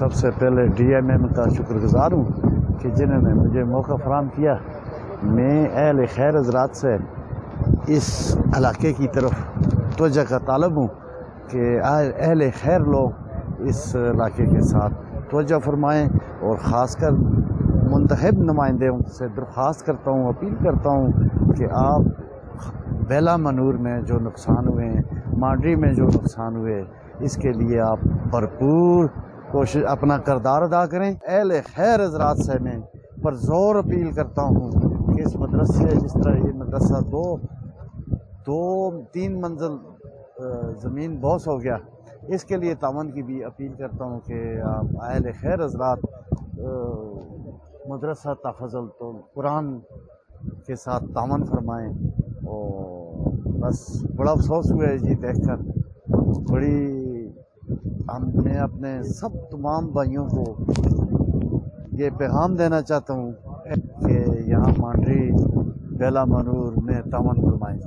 سب سے پہلے DMM کا شکر گزار ہوں کہ جنہوں نے مجھے موقع فراہم کیا۔ میں اہل خیر حضرات سے اس علاقے کی طرف توجہ کا طالب ہوں کہ اہل خیر لوگ اس علاقے کے ساتھ توجہ فرمائیں، اور خاص کر منتخب نمائندے سے درخواست کرتا ہوں، اپیل کرتا ہوں کہ آپ بیلا منور میں جو نقصان ہوئے ہیں، مانڈری میں جو نقصان ہوئے، اس کے لیے آپ بھرپور کوشش اپنا کردار ادا کریں۔ اہل خیر حضرات سے میں پر زور اپیل کرتا ہوں کہ اس مدرسے، جس طرح یہ مدرسہ تین منزل زمین بوس ہو گیا، اس کے لیے تعاون کی بھی اپیل کرتا ہوں کہ آپ اہل خیر حضرات مدرسہ تحفظ القرآن کے ساتھ تعاون فرمائیں۔ اور بس بڑا افسوس ہوا ہے جی دیکھ کر، میں اپنے تمام بھائیوں کو یہ پیغام دینا چاہتا ہوں کہ یہاں مانڈری بیلا منور میں تعاون فرمائیں۔